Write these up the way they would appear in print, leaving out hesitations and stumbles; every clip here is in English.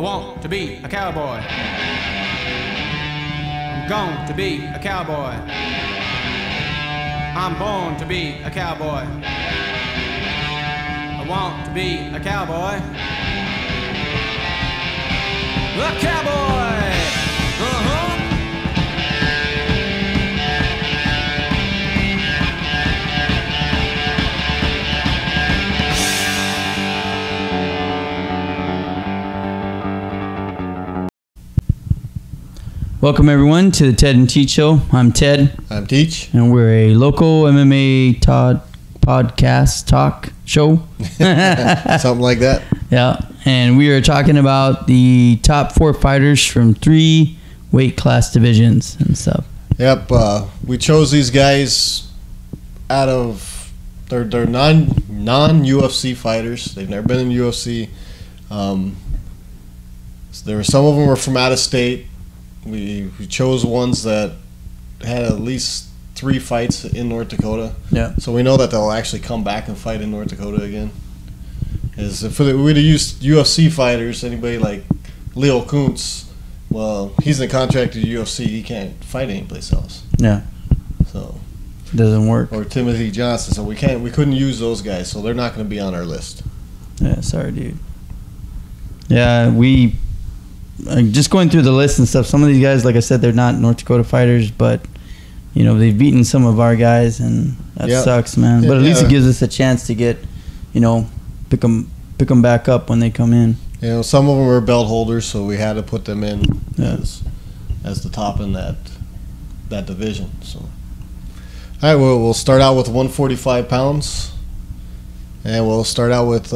I want to be a cowboy. I'm going to be a cowboy. I'm born to be a cowboy. I want to be a cowboy. A cowboy! Welcome everyone to the Ted and Teach Show. I'm Ted. I'm Teach. And we're a local MMA podcast talk show. Something like that. Yeah. And we are talking about the top 4 fighters from 3 weight class divisions and stuff. Yep. We chose these guys out of they're non-UFC fighters. They've never been in UFC. So there were some of them were from out of state. We chose ones that had at least 3 fights in North Dakota. Yeah. So we know that they'll actually come back and fight in North Dakota again. If we would have used UFC fighters, anybody like Leo Kuntz, well, he's in a contract with UFC. He can't fight anyplace else. Yeah. So it doesn't work. Or Timothy Johnson. So we couldn't use those guys. So they're not going to be on our list. Yeah. Sorry, dude. Yeah, we. Just going through the list and stuff, some of these guys, like I said, they're not North Dakota fighters, but, you know, they've beaten some of our guys, and that sucks, man. But at least it gives us a chance to get, you know, pick them back up when they come in. You know, some of them were belt holders, so we had to put them in as the top in that division. So, all right, we'll start out with 145 pounds, and we'll start out with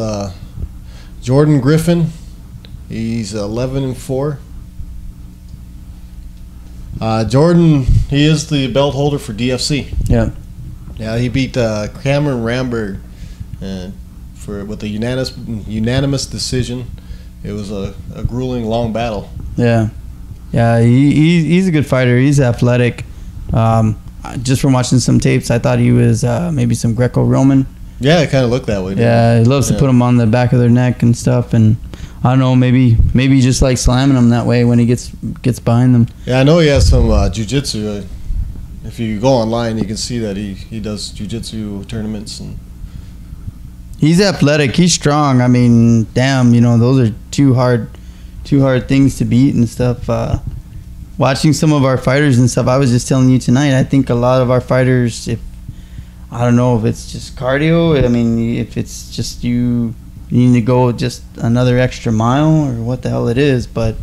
Jordan Griffin. He's 11-4. Jordan, he is the belt holder for DFC. Yeah. Yeah, he beat Cameron Ramberg with a unanimous decision. It was a grueling, long battle. Yeah. Yeah, he's a good fighter. He's athletic. Just from watching some tapes, I thought he was maybe some Greco-Roman. Yeah, it kind of looked that way. Yeah, he loves to put them on the back of their neck and stuff, and I don't know, maybe just like slamming them that way when he gets behind them. Yeah, I know he has some jiu-jitsu. If you go online, you can see that he does jiu-jitsu tournaments. And he's athletic. He's strong. I mean, damn, you know, those are two hard things to beat and stuff. Watching some of our fighters and stuff, I was just telling you tonight, I think a lot of our fighters, I don't know if it's just cardio. I mean, if it's just you need to go just another extra mile or what the hell it is. But,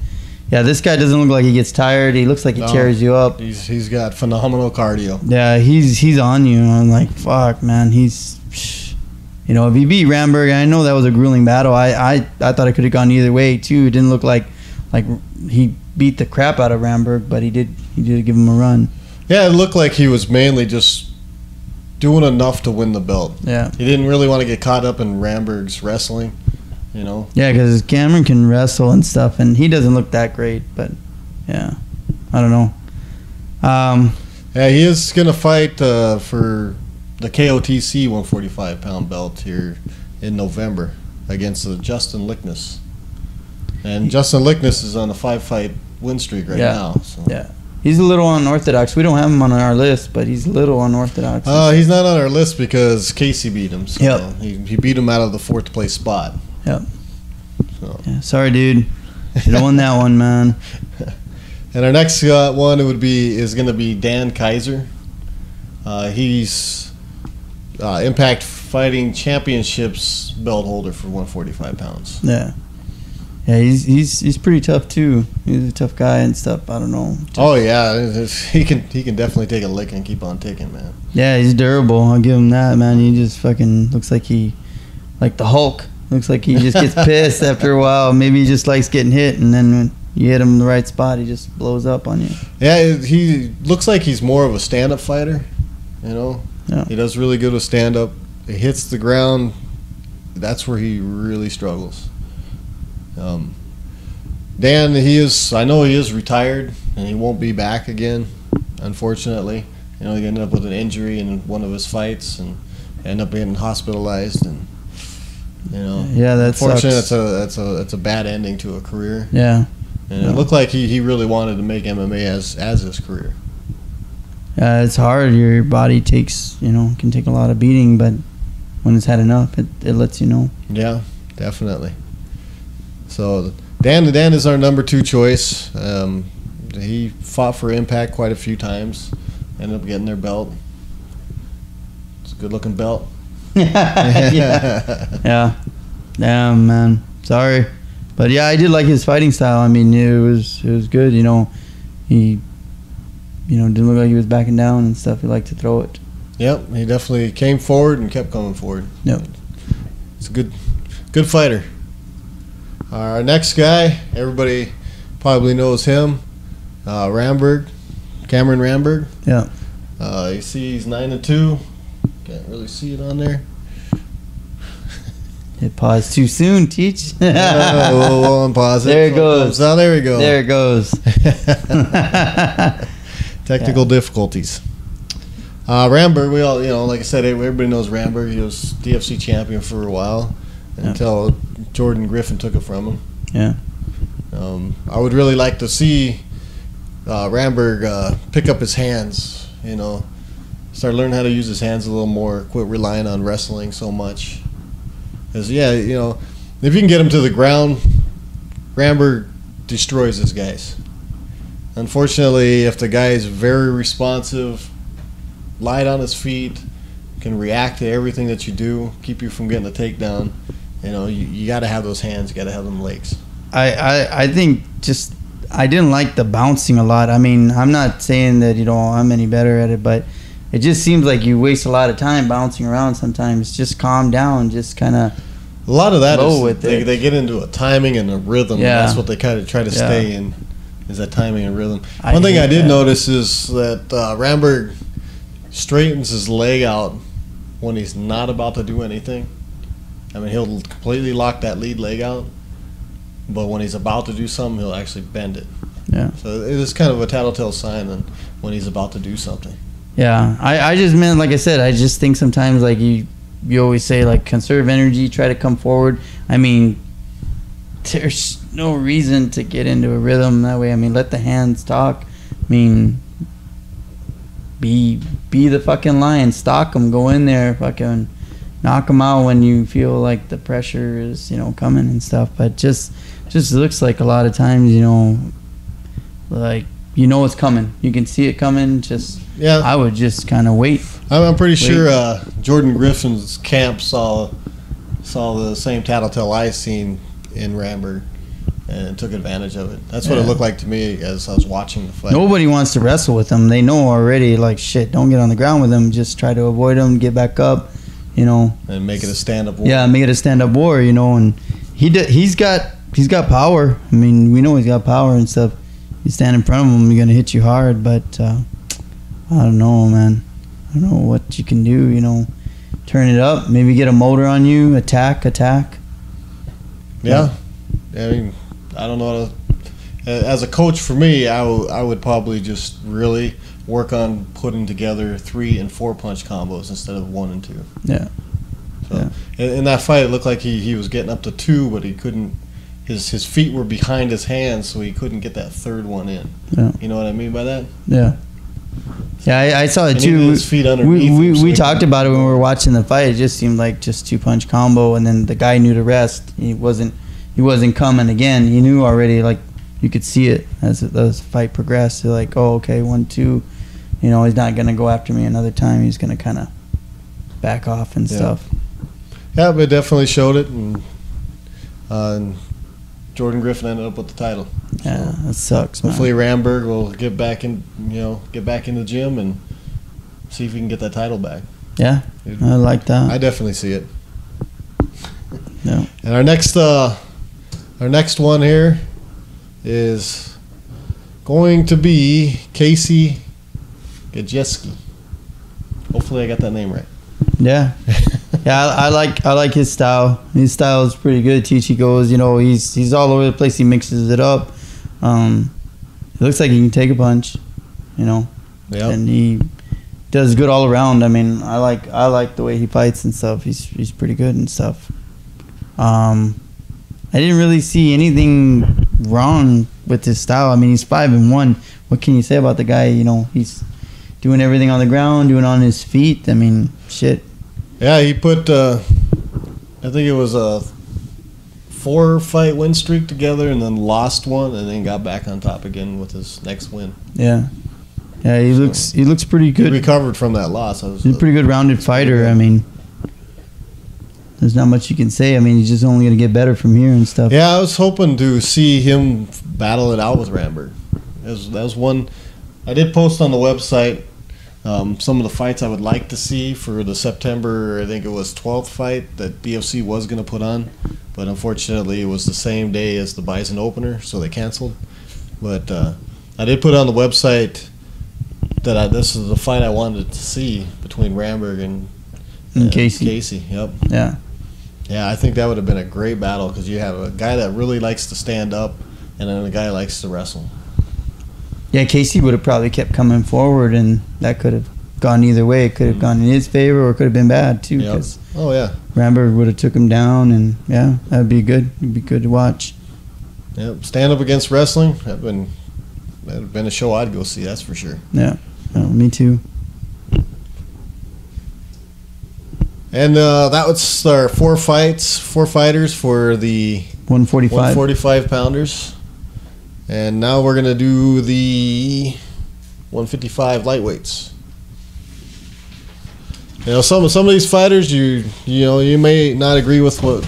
yeah, this guy doesn't look like he gets tired. He looks like he tears you up. He's got phenomenal cardio. Yeah, he's on you. I'm like, fuck, man. He's, you know, if he beat Ramberg, I know that was a grueling battle. I thought it could have gone either way, too. It didn't look like he beat the crap out of Ramberg, but he did give him a run. Yeah, it looked like he was mainly just doing enough to win the belt. Yeah. He didn't really want to get caught up in Ramberg's wrestling, you know. Yeah, because Cameron can wrestle and stuff, and he doesn't look that great, but, yeah, I don't know. Yeah, he is going to fight for the KOTC 145-pound belt here in November against Justin Lickness. And Justin Lickness is on a 5-fight win streak right now. So. Yeah. He's a little unorthodox. We don't have him on our list, but he's a little unorthodox. He's not on our list because Casey beat him. So yep. He beat him out of the 4th place spot. Yep. So. Yeah, sorry, dude. You don't win that one, man. And our next one is going to be Dan Kaiser. He's Impact Fighting Championships belt holder for 145 pounds. Yeah. Yeah, he's pretty tough too. He's a tough guy and stuff. I don't know. He can definitely take a lick and keep on ticking, man. Yeah, he's durable. I'll give him that, man. He just fucking looks like like the Hulk. Looks like he just gets pissed after a while. Maybe he just likes getting hit, and then when you hit him in the right spot, he just blows up on you. Yeah, he looks like he's more of a stand-up fighter. You know, He does really good with stand-up. He hits the ground. That's where he really struggles. Dan, I know he is retired, and he won't be back again, unfortunately. You know, he ended up with an injury in one of his fights and ended up being hospitalized. And You know. Yeah, that's unfortunately that's a bad ending to a career. Yeah. And it looked like he really wanted to make MMA as his career. It's hard. Your body takes, can take a lot of beating, but when it's had enough, it lets you know. Yeah, definitely. So Dan is our number 2 choice. He fought for Impact quite a few times. Ended up getting their belt. It's a good looking belt. Yeah. Damn, man. Sorry. But yeah, I did like his fighting style. I mean, it was good. He didn't look like he was backing down and stuff. He liked to throw it. Yep, he definitely came forward and kept coming forward. Yep. It's a good fighter. Our next guy, everybody probably knows him, Ramberg, Cameron Ramberg. Yeah. You see he's 9-2. Can't really see it on there. It paused too soon, Teach. We'll unpause it. There it goes. Oh, there we go. There it goes. Technical difficulties. Ramberg, we all, like I said, everybody knows Ramberg. He was DFC champion for a while until Jordan Griffin took it from him. Yeah. I would really like to see Ramberg pick up his hands, start learning how to use his hands a little more, quit relying on wrestling so much. Because, if you can get him to the ground, Ramberg destroys his guys. Unfortunately, if the guy is very responsive, light on his feet, can react to everything that you do, keep you from getting a takedown, you got to have those hands, you got to have them legs. I think I didn't like the bouncing a lot. I mean, I'm not saying that I'm any better at it, but it just seems like you waste a lot of time bouncing around sometimes. Just calm down, just kind of. A lot of that is they get into a timing and a rhythm. Yeah. And that's what they kind of try to stay in, is that timing and rhythm. One thing I did notice is that Ramberg straightens his leg out when he's not about to do anything. I mean, he'll completely lock that lead leg out, but when he's about to do something, he'll actually bend it. Yeah. So it is kind of a tattletale sign then when he's about to do something. Yeah, I just meant, like I said, I just think sometimes, like you always say, like, conserve energy, try to come forward. I mean, there's no reason to get into a rhythm that way. I mean, let the hands talk. I mean, be the fucking lion, stalk them, go in there, fucking knock them out when you feel like the pressure is, coming and stuff. But just looks like a lot of times, like, it's coming. You can see it coming. I would just kind of wait. I'm pretty sure Jordan Griffin's camp saw the same tattletale I seen in Ramberg and took advantage of it. That's what it looked like to me as I was watching the fight. Nobody wants to wrestle with him. They know already, like, shit, don't get on the ground with him. Just try to avoid him, get back up, And make it a stand-up war. Yeah, make it a stand-up war, and he's got power. I mean, we know he's got power and stuff. You stand in front of him, he's going to hit you hard, but I don't know, man. I don't know what you can do, turn it up, maybe get a motor on you, attack. Yeah. I mean, I don't know. As a coach, for me, I would probably just really work on putting together 3 and 4 punch combos instead of 1 and 2. Yeah. So in that fight, it looked like he was getting up to 2, but he couldn't. His feet were behind his hands, so he couldn't get that third one in. Yeah. You know what I mean by that? Yeah. Yeah, I saw it too. His feet underneath we talked about it when we were watching the fight. It just seemed like just 2-punch combo, and then the guy knew the rest. He wasn't coming again. He knew already. Like, you could see it as the fight progressed. They're like, oh, okay, 1, 2. He's not gonna go after me another time. He's gonna kind of back off and stuff. Yeah, but it definitely showed it, and Jordan Griffin ended up with the title. Yeah, that sucks, man. Hopefully Ramberg will get back in the gym and see if we can get that title back. Yeah, I like that. I definitely see it. Yeah. And our next one here is going to be Casey Gajeski. Hopefully I got that name right. Yeah. Yeah, I like his style. His style is pretty good. He goes, he's all over the place. He mixes it up. It looks like he can take a punch, and he does good all around. I mean, I like the way he fights and stuff. He's pretty good and stuff. I didn't really see anything wrong with his style. I mean, he's 5-1. What can you say about the guy? You know, he's doing everything on the ground, doing it on his feet. I mean, shit. Yeah, he put, I think it was a 4-fight win streak together, and then lost one, and then got back on top again with his next win. Yeah. Yeah, he looks pretty good. He recovered from that loss. He's a pretty good rounded fighter. I mean, there's not much you can say. I mean, he's just only going to get better from here and stuff. Yeah, I was hoping to see him battle it out with Ramberg. That was one. I did post on the website some of the fights I would like to see for the September, I think it was 12th fight that BFC was going to put on. But unfortunately, it was the same day as the Bison opener, so they canceled. But I did put on the website that this is the fight I wanted to see between Ramberg and Casey. Casey, yep. Yeah. Yeah, I think that would have been a great battle because you have a guy that really likes to stand up and then a guy that likes to wrestle. Yeah, Casey would have probably kept coming forward, and that could have gone either way. It could have gone in his favor, or it could have been bad too. Yep. Oh yeah. Ramberg would have took him down, and yeah, that would be good. It'd be good to watch. Yep. Stand up against wrestling. That'd have been a show I'd go see. That's for sure. Yeah. Oh, me too. And that was our 4 fighters for the 145 pounders. And now we're gonna do the 155 lightweights. You know, some of these fighters, you may not agree with what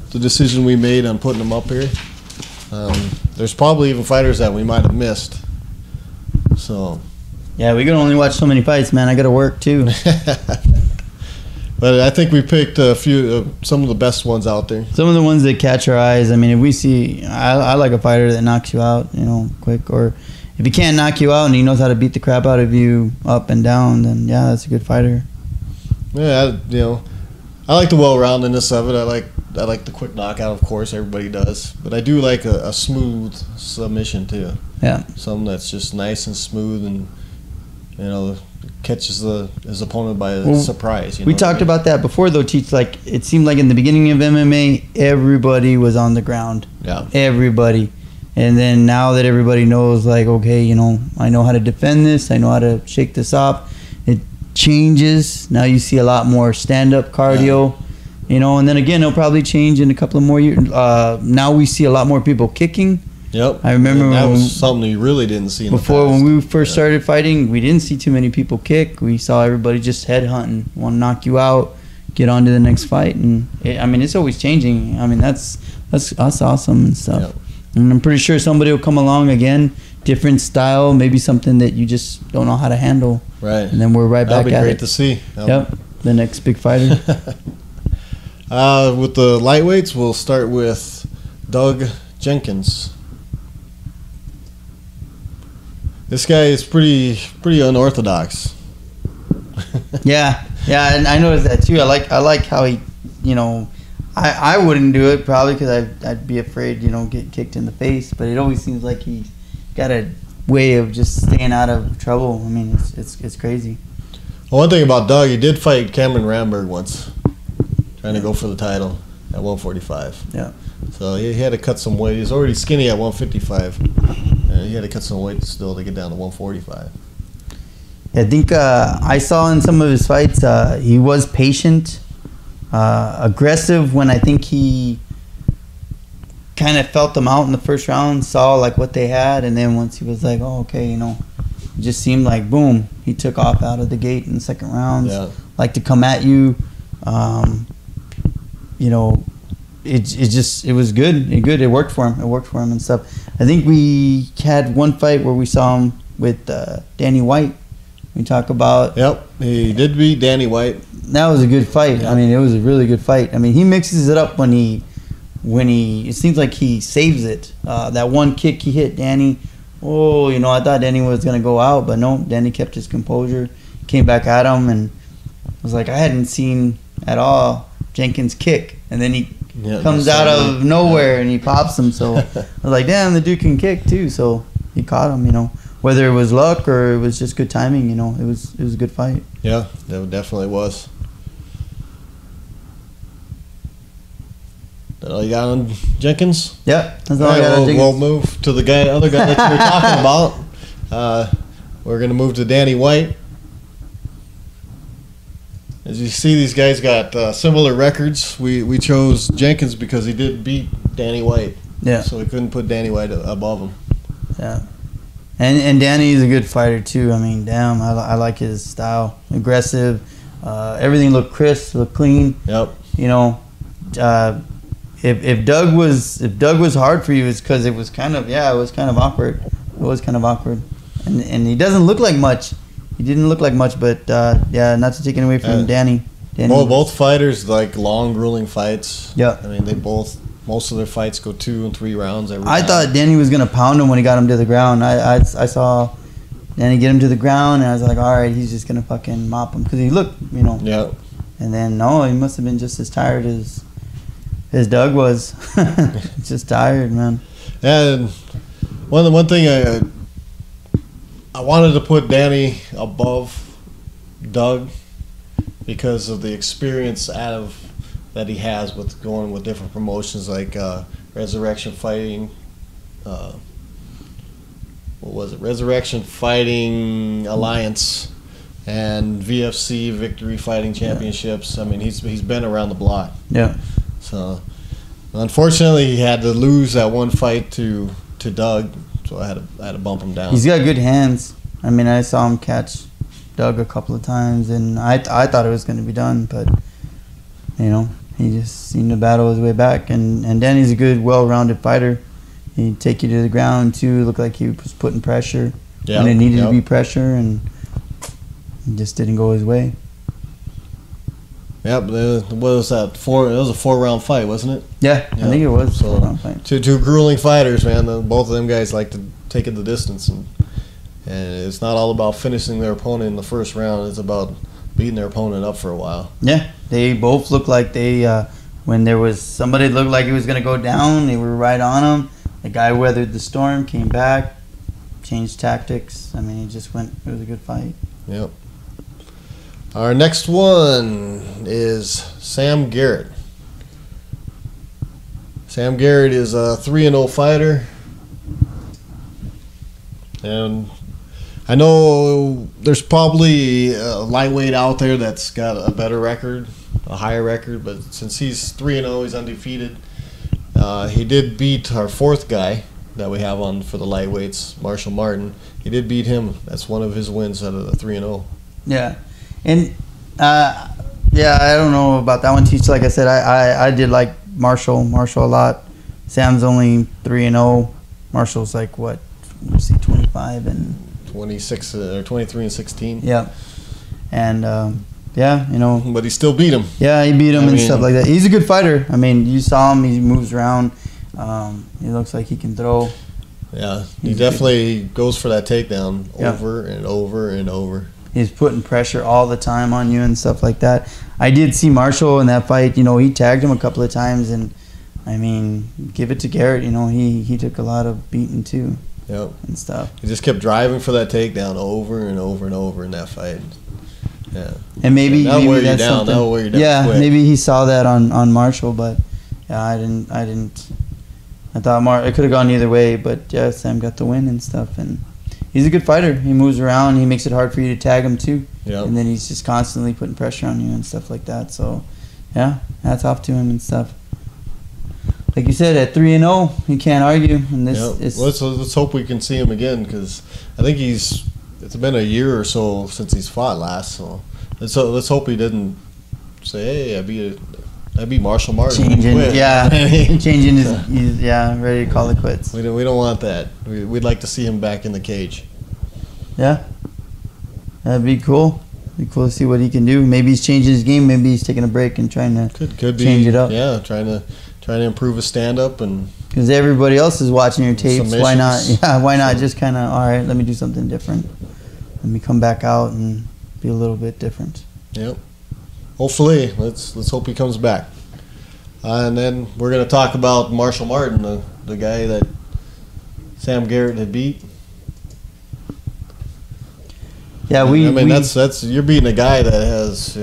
the decision we made on putting them up here. There's probably even fighters that we might have missed. So. Yeah, we can only watch so many fights, man. I got to work too. But I think we picked a few, some of the best ones out there. Some of the ones that catch our eyes. I mean, if we see, I like a fighter that knocks you out, quick. Or if he can't knock you out and he knows how to beat the crap out of you up and down, then yeah, that's a good fighter. Yeah, I like the well-roundedness of it. I like the quick knockout, of course, everybody does. But I do like a smooth submission too. Yeah. Something that's just nice and smooth and catches his opponent by surprise. We talked about that before, though, Cheech. Like, it seemed like in the beginning of MMA, everybody was on the ground. Yeah. Everybody. And then now that everybody knows, like, okay, I know how to defend this. I know how to shake this off. It changes. Now you see a lot more stand-up cardio. Yeah. And then again, it'll probably change in a couple of more years. Now we see a lot more people kicking. Yep. I remember that was something you really didn't see in before the past. when we first started fighting. We didn't see too many people kick. We saw everybody just headhunting, want to knock you out, get on to the next fight, and it's always changing. I mean, that's awesome and stuff. Yep. And I'm pretty sure somebody will come along again, different style, maybe something that you just don't know how to handle. Right. And then we're right back at it. That'll be great to see. Yep. The next big fighter. With the lightweights, we'll start with Doug Jenkins. This guy is pretty unorthodox. Yeah, and I noticed that too. I like how he, I wouldn't do it probably because I'd be afraid, get kicked in the face. But it always seems like he's got a way of just staying out of trouble. I mean, it's crazy. Well, one thing about Doug, he did fight Cameron Ramberg once, trying to go for the title at 145. Yeah. So he had to cut some weight. He's already skinny at 155. And he had to cut some weight still to get down to 145. I think I saw in some of his fights, he was patient, aggressive when I think he kind of felt them out in the first round, saw like what they had, and then once he was like, oh, okay, it just seemed like, boom, he took off out of the gate in the second round. Yeah. Like to come at you, it was good. It worked for him and stuff. I think we had one fight where we saw him with Danny White. We talk about. Yep, he did beat Danny White. That was a good fight. Yeah. I mean, it was a really good fight. I mean, he mixes it up when he. It seems like he saves it. That one kick he hit Danny. Oh, I thought Danny was gonna go out, but no. Danny kept his composure, came back at him, and was like, I hadn't seen at all Jenkins kick, and then he. Yeah, comes out of nowhere and he pops him. So I was like, damn, the dude can kick too. So he caught him, whether it was luck or it was just good timing, it was a good fight. Yeah, that definitely was. that all you got on Jenkins? Yep, that's all All I right, got on we'll Jenkins. move to the other guy that you were talking about. We're going to move to Danny White. As you see, these guys got similar records. We chose Jenkins because he did beat Danny White. Yeah. So we couldn't put Danny White above him. Yeah. And Danny's a good fighter too. I mean, damn, I like his style. Aggressive. Everything looked crisp, looked clean. Yep. You know, if Doug was hard for you, it's because it was kind of awkward. It was kind of awkward, and he doesn't look like much. He didn't look like much, but yeah, not to take it away from Danny. Both fighters like long, grueling fights. Yeah. I mean, most of their fights go 2 and 3 rounds every I time. thought Danny was gonna pound him when he got him to the ground. I saw Danny get him to the ground, and I was like, all right, he's just gonna fucking mop him because he looked, you know. Yeah. And then no, he must have been just as tired as Doug was. Just tired, man. And one thing I wanted to put Danny above Doug because of the experience that he has with going with different promotions like Resurrection Fighting. What was it? Resurrection Fighting Alliance and VFC Victory Fighting Championships. I mean, he's been around the block. Yeah. So, unfortunately, he had to lose that one fight to Doug, so I had to bump him down. He's got good hands. I mean, I saw him catch Doug a couple of times, and I thought it was going to be done, but you know, he just seemed to battle his way back. And Danny's a good, well-rounded fighter. He'd take you to the ground too. Looked like he was putting pressure when it needed to be pressure, and it just didn't go his way. Yep, what was that? It was a 4-round fight, wasn't it? Yeah, I think it was a 4-round fight. Two grueling fighters, man. Both of them guys like to take it the distance, and it's not all about finishing their opponent in the first round. It's about beating their opponent up for a while. Yeah, they both looked like they, when there was somebody that looked like he was going to go down, they were right on him. The guy weathered the storm, came back, changed tactics. I mean, it was a good fight. Yep. Our next one is Sam Garrett. Sam Garrett is a 3-0 fighter. And I know there's probably a lightweight out there that's got a better record, a higher record, but since he's 3-0, he's undefeated. He did beat our 4th guy that we have on for the lightweights, Marshall Martin. He did beat him. That's one of his wins out of the 3-0. Yeah. And, yeah, I don't know about that one, Teach. Like I said, I did like Marshall a lot. Sam's only 3-0. Marshall's like, what? Was he 25 and 26 or 23 and 16? Yeah. And, yeah, you know. But he still beat him. Yeah, he beat him and stuff like that. He's a good fighter. I mean, you saw him. He moves around. He looks like he can throw. Yeah, he definitely goes for that takedown over and over and over. He's putting pressure all the time on you and stuff like that. I did see Marshall in that fight. You know, he tagged him a couple of times, and I mean, give it to Garrett. You know, he took a lot of beating too. Yep. And stuff. He just kept driving for that takedown over and over and over in that fight. Yeah. And maybe that'll wear you that's down. something. That'll wear you down. Yeah, quick. maybe he saw that on Marshall, but yeah, I didn't. I thought it could have gone either way, but yeah, Sam got the win and stuff, and he's a good fighter. He moves around. He makes it hard for you to tag him too. Yeah. And then he's just constantly putting pressure on you and stuff like that. So, yeah, hats off to him and stuff. Like you said, at 3-0, you can't argue. And this, let's hope we can see him again, because I think it's been a year or so since he's fought last. So let's hope he didn't say, "Hey, I beat Marshall Martin." Changing his ready to call it quits. We don't want that. We'd like to see him back in the cage. Yeah, that'd be cool. Be cool to see what he can do. Maybe he's changing his game. Maybe he's taking a break and trying to could change it up. Yeah, trying to improve his stand up, and because everybody else is watching your tapes. Submissions. Why not? Yeah, why not just kind of, all right, let me do something different. Let me come back out and be a little bit different. Yep. Hopefully, let's hope he comes back. And then we're gonna talk about Marshall Martin, the guy that Sam Garrett had beat. Yeah, that's you're beating a guy that has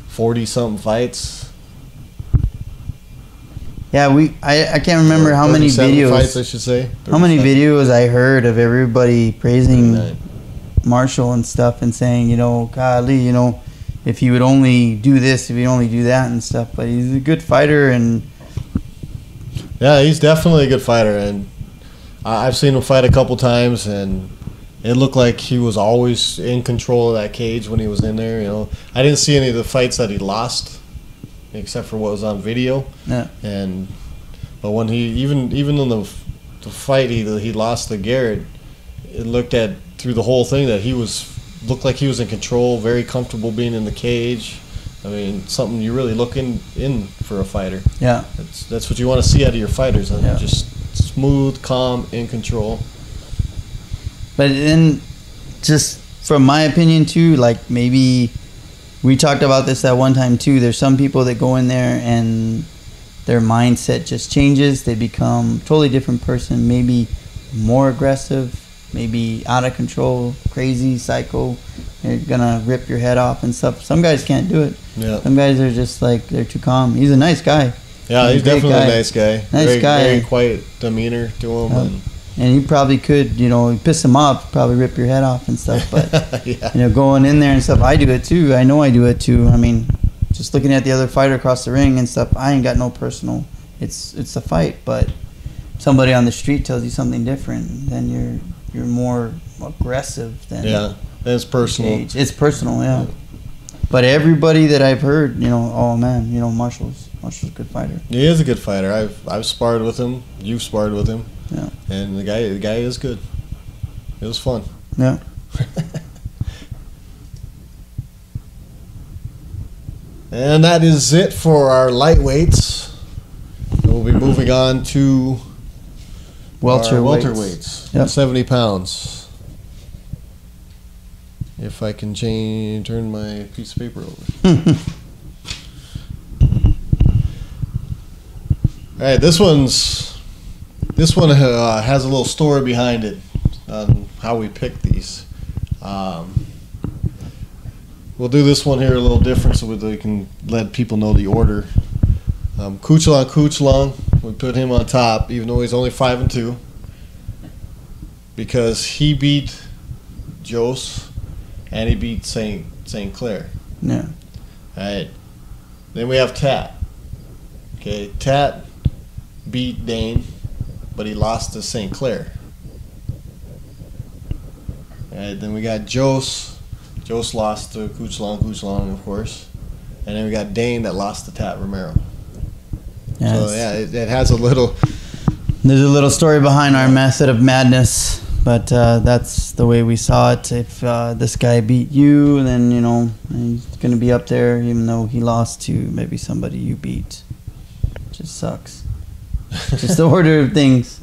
40-something fights. Yeah, I can't remember how many 37 videos. fights, I should say. How many 37. videos I heard of everybody praising 39. Marshall and stuff and saying, you know, golly, you know, if he would only do this, if he'd only do that and stuff. But he's a good fighter, and yeah, he's definitely a good fighter, and I've seen him fight a couple times, and it looked like he was always in control of that cage when he was in there. You know, I didn't see any of the fights that he lost, except for what was on video. yeah, But when he even in the fight he lost to Garrett, it looked at through the whole thing that he looked like he was in control, very comfortable being in the cage. I mean, something you really look in for a fighter. yeah. That's what you want to see out of your fighters. Yeah. Just smooth, calm, in control. But then, just from my opinion too, like maybe we talked about this that one time too. There's some people that go in there and their mindset just changes. They become a totally different person. Maybe more aggressive, maybe out of control, crazy, psycho. They're gonna rip your head off and stuff. Some guys can't do it. Yeah. Some guys are just like, they're too calm. He's a nice guy. Yeah, he's a great definitely guy. a nice guy. Nice guy. Very quiet demeanor to him. Yep. And he probably could, you know, piss him off, probably rip your head off and stuff. But, Yeah. you know, going in there and stuff, I do it too. I know I do it too. I mean, just looking at the other fighter across the ring and stuff, I ain't got no personal. It's a fight, but somebody on the street tells you something different, then you're more aggressive than Yeah, it's personal. cage. It's personal, yeah. But everybody that I've heard, you know, oh man, you know, Marshall's a good fighter. He is a good fighter. I've sparred with him. You've sparred with him. Yeah. And the guy is good. It was fun. Yeah. And that is it for our lightweights. We'll be moving on to our welterweights. Yep. 70 pounds. If I can turn my piece of paper over. All right, this one has a little story behind it on how we picked these. We'll do this one here a little different so we can let people know the order. Kuchelon, we put him on top, even though he's only 5-2, because he beat Jose and he beat St. Clair. Yeah. All right. Then we have Tat. Okay, Tat beat Dane, but he lost to St. Clair. All right. Then we got Jose. Jose lost to Kuchelon, of course. And then we got Dane that lost to Tat Romero. Yeah, So, yeah, it has a little... There's a little story behind our method of madness, but that's the way we saw it. If this guy beat you, then, you know, he's going to be up there, even though he lost to maybe somebody you beat. Just sucks. Just the order of things.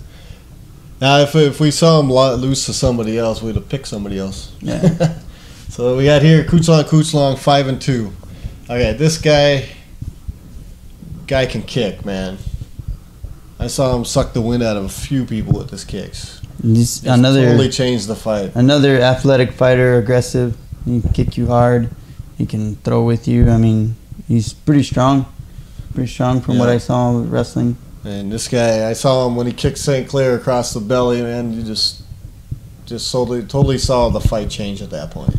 Now, if we saw him lose to somebody else, we'd have picked somebody else. Yeah. So we got here Kuchelon, 5-2. Okay, this guy can kick, man. I saw him suck the wind out of a few people with his kicks. He's Totally another changed the fight. athletic fighter, aggressive. He can kick you hard. He can throw with you. I mean, he's pretty strong. Pretty strong from what Yeah. I saw with wrestling. And this guy, I saw him when he kicked St. Clair across the belly, man. You just totally saw the fight change at that point.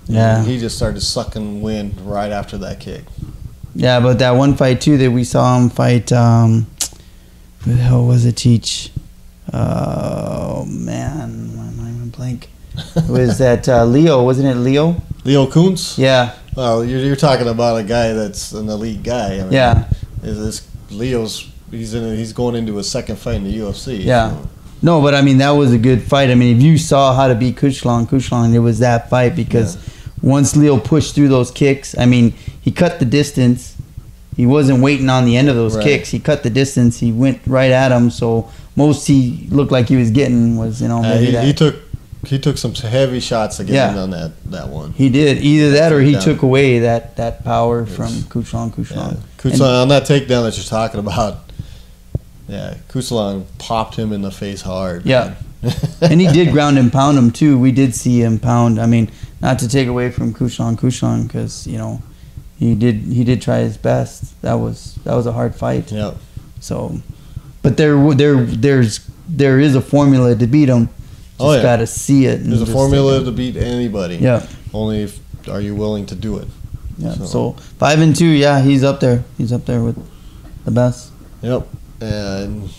Yeah. And he just started sucking wind right after that kick. Yeah, but that one fight too that we saw him fight, who the hell was it, Cheech? Oh man, why am I even blank? It was that Leo, wasn't it Leo? Leo Kuntz? Yeah, Well, you're talking about a guy that's an elite guy. I mean, yeah, he's going into his second fight in the UFC. yeah. So. No, but I mean that was a good fight. I mean, if you saw how to beat Kuchelon, it was that fight because once Leo pushed through those kicks, I mean, he cut the distance. He wasn't waiting on the end of those Right. kicks. He cut the distance. He went right at him. So most he looked like he was getting was, you know, maybe that. He took some heavy shots to get Yeah. in on that one. He did either that or he Takedown. took away that power from Kuchelon. Yeah. Kuchelon, on that takedown that you're talking about, yeah, Kuchelon popped him in the face hard. Yeah. man. And he did ground and pound him too. We did see him pound. I mean, not to take away from Kuchelon, because, you know, he did try his best. That was a hard fight. Yeah. So, but there is a formula to beat him. Just gotta see it. There's a formula to beat anybody. Yeah. Only if are you willing to do it. Yeah. So 5-2. Yeah, he's up there. He's up there with the best. Yep. And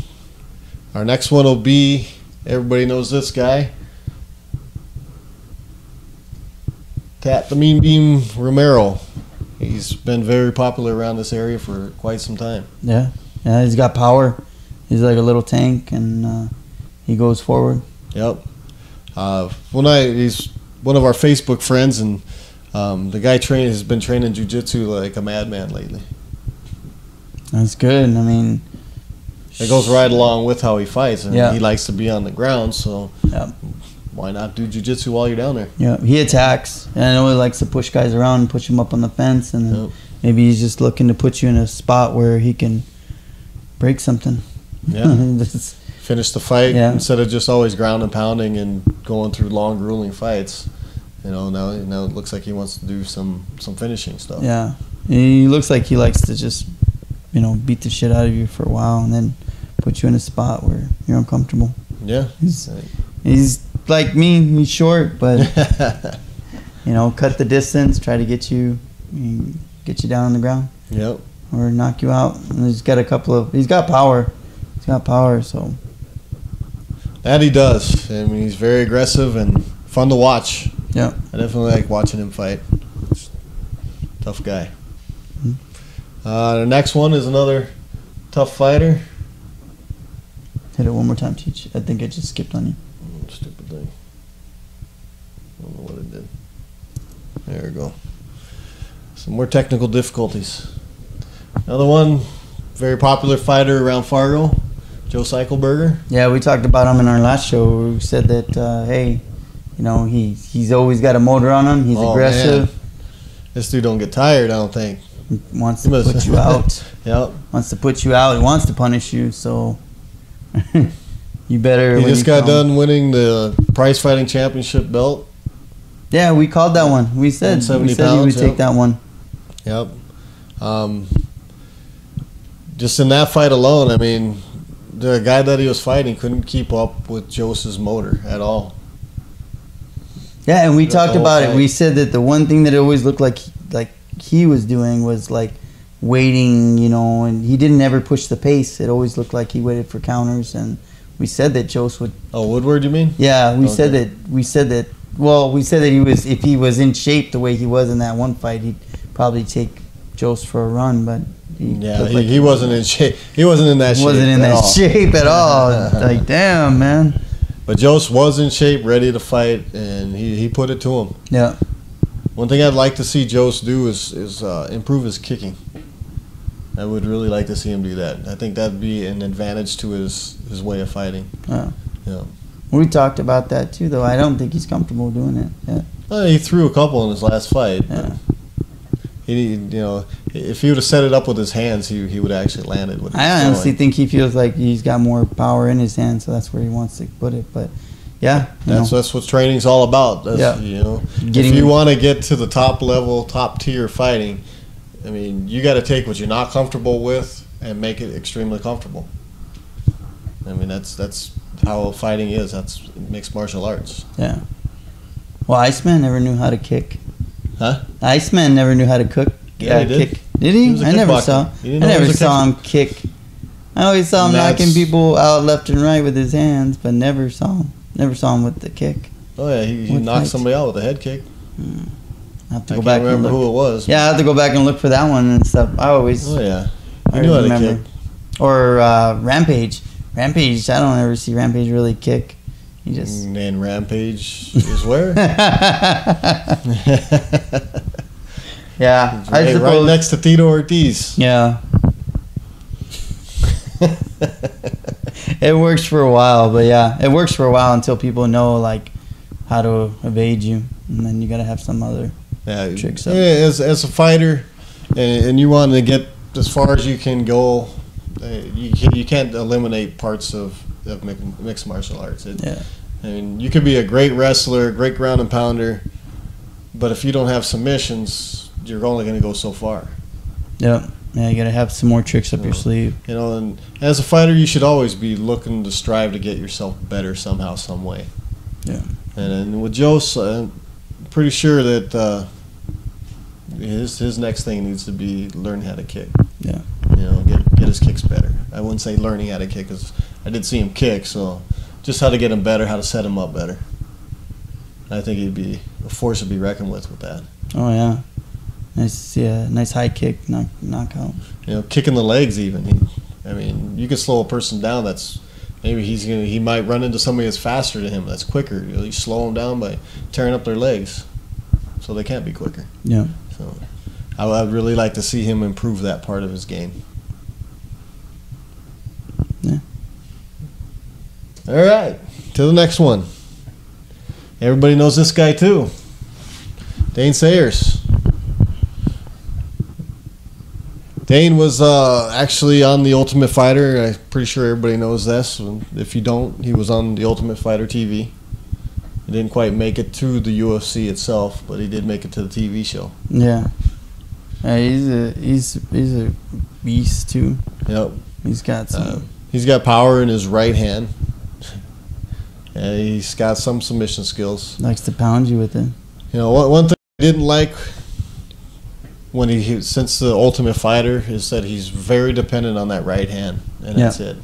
our next one will be, everybody knows this guy, Cat the Mean Beam Romero. He's been very popular around this area for quite some time. Yeah. Yeah, he's got power. He's like a little tank, and he goes forward. Yep. He's one of our Facebook friends, and the guy has been training jiu-jitsu like a madman lately. That's good. I mean, it goes right along with how he fights, and yeah. he likes to be on the ground, so yeah. Why not do jiu-jitsu while you're down there? Yeah, he attacks, and I know he likes to push guys around and push them up on the fence, and then maybe he's just looking to put you in a spot where he can break something. Yeah. Finish the fight instead of just always ground and pounding and going through long, grueling fights. Now it looks like he wants to do some finishing stuff. Yeah, he looks like he likes to just beat the shit out of you for a while and then put you in a spot where you're uncomfortable. Yeah, he's like me. He's short, but cut the distance, try to get you down on the ground. Yep. Or knock you out. And he's got he's got power. He's got power, so. That he does. I mean, he's very aggressive and fun to watch. Yeah. I definitely like watching him fight. Tough guy. Mm-hmm. The next one is another tough fighter. Hit it one more time, Teach. I think I just skipped on you. Stupid thing. I don't know what it did. There we go. Some more technical difficulties. Another one, very popular fighter around Fargo, Joe Cycleberger. Yeah, we talked about him in our last show. We said that, hey, he's always got a motor on him. He's aggressive. Man. This dude don't get tired, I don't think. He wants to put you out. Yep. Wants to put you out. He wants to punish you, so you better. He just got done winning the prize fighting championship belt. Yeah, we called that one. We said he would take that one. Yep. Just in that fight alone, I mean, the guy that he was fighting couldn't keep up with Jose's motor at all. Yeah, and we talked about it. We said that the one thing that it always looked like he was doing was like waiting, and he didn't ever push the pace. It always looked like he waited for counters, and we said that Jose would. Oh, Woodward, you mean? Yeah, we said that. Well, we said that if he was in shape the way he was in that one fight, he'd probably take Jose for a run, but. He wasn't in shape. He wasn't in that shape. Wasn't in that shape at all. Like, damn, man. But Jose was in shape, ready to fight, and he put it to him. Yeah. One thing I'd like to see Jose do is improve his kicking. I would really like to see him do that. I think that'd be an advantage to his way of fighting. Yeah. Yeah. We talked about that too, though. I don't think he's comfortable doing it. Yeah. Well, he threw a couple in his last fight. Yeah. If he would have set it up with his hands, he would actually land it. I honestly think he feels like he's got more power in his hands, so that's where he wants to put it. But yeah, that's what training's all about. If you want to get to the top level, top tier fighting, I mean, you got to take what you're not comfortable with and make it extremely comfortable. I mean, that's how fighting is. That's mixed martial arts. Yeah. Well, Iceman never knew how to kick. Huh? Iceman never knew how to cook. Yeah, he did. Kick. Did he? I never saw. I never saw him kick. I always saw him knocking people out left and right with his hands, but never saw him with the kick. Oh yeah, he knocked somebody out with a head kick. I have to go back and remember who it was. Yeah, I have to go back and look for that one and stuff. I always. Oh yeah, he knew how to kick. Or Rampage. Rampage. I don't ever see Rampage really kick. He just. And Rampage is where? Yeah, right next to Tito Ortiz. Yeah. It works for a while, but yeah, it works for a while until people know like how to evade you, and then you gotta have some other tricks. Yeah, as a fighter, and you want to get as far as you can go, you can't eliminate parts of mixed martial arts. I mean, you could be a great wrestler, great ground and pounder, but if you don't have submissions, you're only going to go so far. Yep. Yeah, you got to have some more tricks up your sleeve. You know, and as a fighter, you should always be looking to strive to get yourself better somehow, some way. Yeah. And with Joe, I'm pretty sure that his next thing needs to be learn how to kick. Yeah. You know, get his kicks better. I wouldn't say learning how to kick, because I did see him kick, so just how to get him better, how to set him up better. I think he'd be a force to be reckoned with that. Oh yeah, nice high kick, knockout. You know, kicking the legs even. I mean, you can slow a person down. That's maybe he might run into somebody that's faster than him, that's quicker. You slow them down by tearing up their legs, so they can't be quicker. Yeah. So I'd really like to see him improve that part of his game. Yeah. All right, to the next one. Everybody knows this guy too. Dane Sayers. Dane was actually on The Ultimate Fighter. I'm pretty sure everybody knows this. If you don't, he was on The Ultimate Fighter TV. He didn't quite make it to the UFC itself, but he did make it to the TV show. Yeah. He's a beast too. Yep. He's got power in his right hand. And he's got some submission skills. Likes to pound you with it. You know, one thing I didn't like when since the Ultimate Fighter is that he's very dependent on that right hand, and that's it.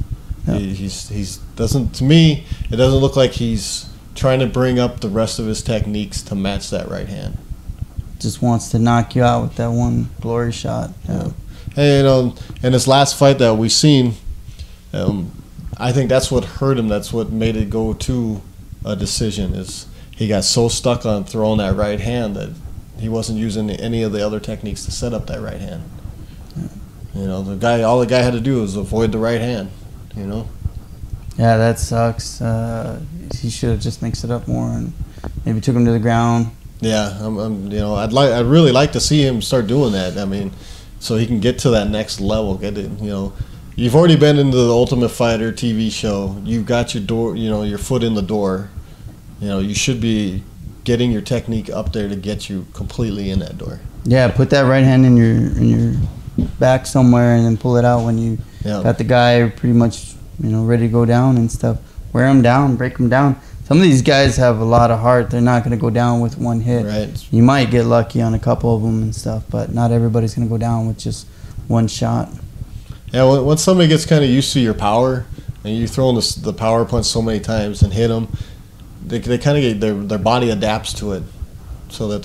Yeah. He's doesn't, to me, it doesn't look like he's trying to bring up the rest of his techniques to match that right hand. Just wants to knock you out with that one glory shot. Yeah. And, you know, in his last fight that we've seen, I think that's what hurt him. That's what made it go to a decision. Is he got so stuck on throwing that right hand that he wasn't using any of the other techniques to set up that right hand. Yeah. You know, all the guy had to do was avoid the right hand. You know. Yeah, that sucks. He should have just mixed it up more and maybe took him to the ground. Yeah, you know, I'd really like to see him start doing that. I mean, so he can get to that next level. Get it, you know. You've already been into the Ultimate Fighter TV show. You've got your door, you know, your foot in the door. You know, you should be getting your technique up there to get you completely in that door. Yeah, put that right hand in your back somewhere, and then pull it out when you got the guy pretty much, you know, ready to go down and stuff. Wear him down, break him down. Some of these guys have a lot of heart. They're not going to go down with one hit. Right. You might get lucky on a couple of them and stuff, but not everybody's going to go down with just one shot. Yeah, once somebody gets kind of used to your power, and you're throwing the power punch so many times and hit them, they kind of get their body adapts to it, so that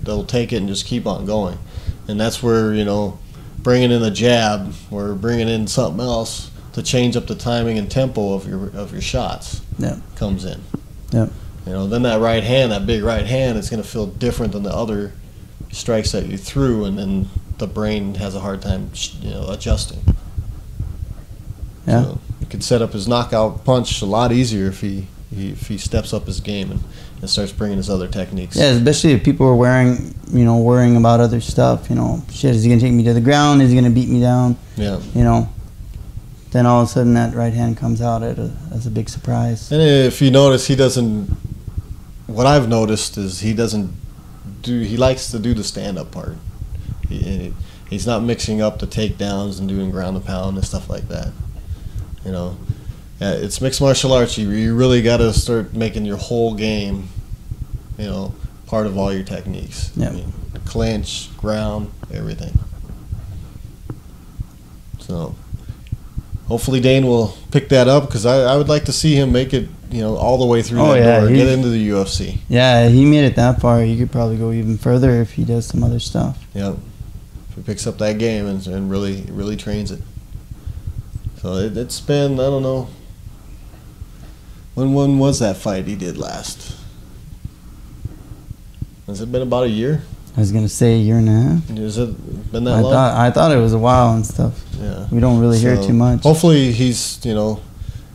they'll take it and just keep on going, and that's where, you know, bringing in a jab or bringing in something else to change up the timing and tempo of your shots comes in. Yeah. You know, then that right hand, that big right hand, is going to feel different than the other strikes that you threw, and then the brain has a hard time, you know, adjusting. Yeah. So you could set up his knockout punch a lot easier if he steps up his game and starts bringing his other techniques. Yeah, especially if people are worrying about other stuff. You know, shit, is he gonna take me to the ground? Is he gonna beat me down? Yeah. You know, then all of a sudden that right hand comes out as a big surprise. And if you notice, he doesn't. What I've noticed is he likes to do the stand-up part. He's not mixing up the takedowns and doing ground and pound and stuff like that. You know, it's mixed martial arts. You really got to start making your whole game, you know, part of all your techniques. Yeah. I mean, clinch, ground, everything. So hopefully Dane will pick that up, because I would like to see him make it, you know, all the way through that door, get into the UFC. Yeah, he made it that far. He could probably go even further if he does some other stuff. Yep. If he picks up that game and really trains it. So it's been, I don't know, when was that fight he did last? Has it been about a year? I was gonna say a year and a half. Has it been that long? I thought it was a while and stuff. Yeah. We don't really hear too much. Hopefully he's, you know,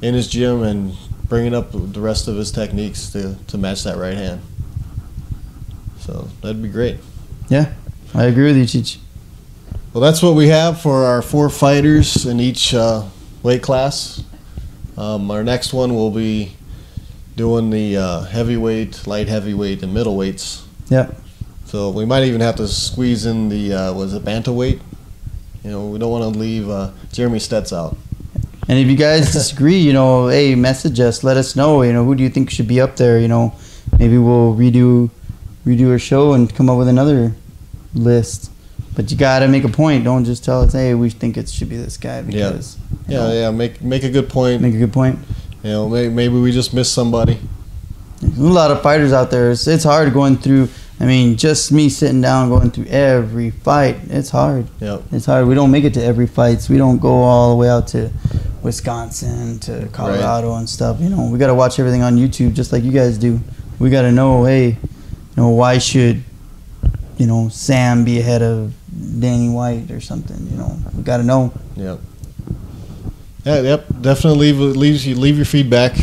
in his gym and bringing up the rest of his techniques to match that right hand. So that'd be great. Yeah, I agree with you, Cheech. Well, that's what we have for our 4 fighters in each weight class. Our next one will be doing the heavyweight, light heavyweight, and middleweights. Yep. So we might even have to squeeze in the was it bantamweight? You know, we don't want to leave Jeremy Stetz out. And if you guys disagree, you know, hey, message us. Let us know. You know, who do you think should be up there? You know, maybe we'll redo our show and come up with another list. But you gotta make a point. Don't just tell us, hey, we think it should be this guy. Because make a good point. Make a good point. You know, maybe we just missed somebody. There's a lot of fighters out there. It's hard going through. I mean, just me sitting down going through every fight. It's hard. Yep. It's hard. We don't make it to every fight. So we don't go all the way out to Wisconsin to Colorado and stuff. You know, we got to watch everything on YouTube just like you guys do. We got to know, hey, you know, why should, you know, Sam be ahead of Danny White or something? You know, we got to know. Yep. Yeah, yep. Definitely leave your feedback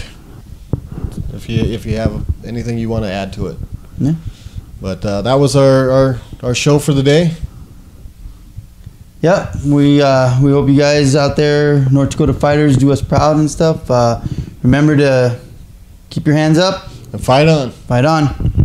if you have anything you want to add to it. Yeah. But that was our show for the day. Yeah, we hope you guys out there, North Dakota fighters, do us proud and stuff. Remember to keep your hands up And fight on. Fight on.